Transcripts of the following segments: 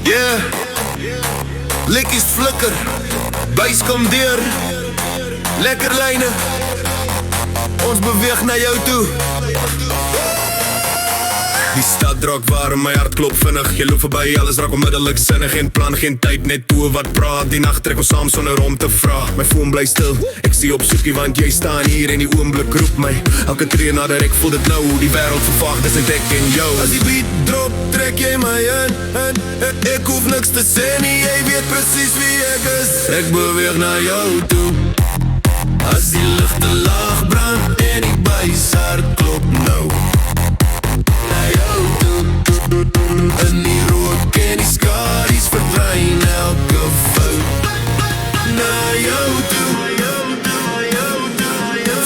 Yeah, likkies flikker, buis kom deur. Lekker lijnen, ons beweeg naar jou toe. Die stad raak warm, my hart klop vinnig. Jy loop verby, alles raak onmiddellik sinnig. Geen plan, geen tyd, net toe wat praat. Die nacht trek ons saam sonder om te vraag. My foon bly stil, ek sien op soekie, want jy staan hier en die oomblik roep my. Elke tree nader, ek voel dit nou, die wêreld vervaag, dis net ek en jou. As die beat drop, trek jy my in. Ek hoef niks te sê nie, jy weet precies wie ek is. Ek beweeg na jou toe. As die lichte laag brand en die buis hart klop nou. In die rook en die skaries verdwyn elke fout. Na jou toe.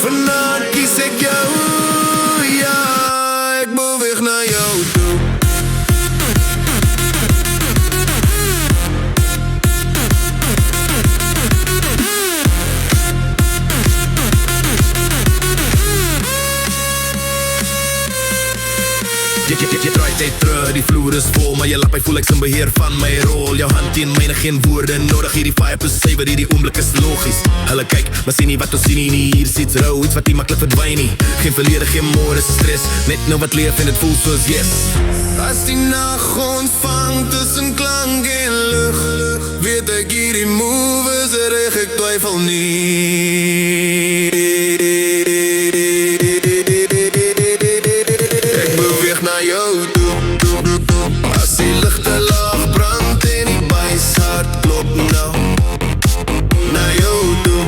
Vanaand kies ek jou. Ja, ek beweeg na jou toe. Jy draai tyd terug, die vloer is vol, maar jy laat my voel ek in beheer van my rol. Jou hand teen myne, geen woorde nodig, hierdie 5+7, hierdie oomblik is logies. Hulle kyk, maar sien nie wat ons sien nie, hier siets rou, iets wat nie maklik verdwyn nie. Geen verlede, geen môre stress, net nou wat leef en het voel soos yes. As die nacht ons vang tussen klank en lucht, weet ek hierdie move is reg, ek twyfel nie. Na jou toe. As die lichte laag brand en die buis hart klop nou. Na jou toe.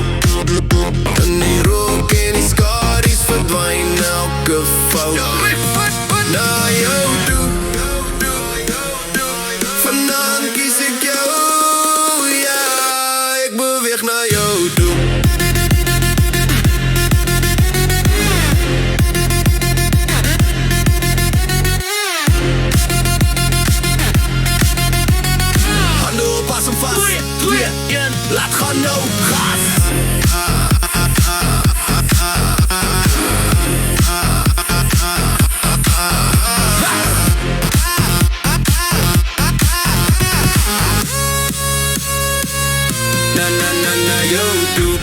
In die rook en die skaries verdwyn elke fout. Na jou toe. Vanaand kies ek jou. Ja, ek beweeg na jou toe. Laat gaan nou, gas! Na jou toe.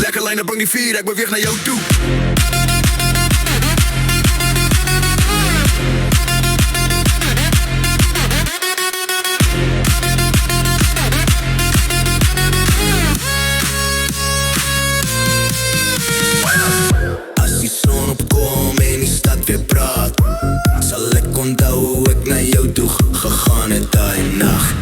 Lekker lijnen, bring die vier, ek beweeg na jou toe. Sal ek onthou hoe ek na jou toe gegaan het daai nacht.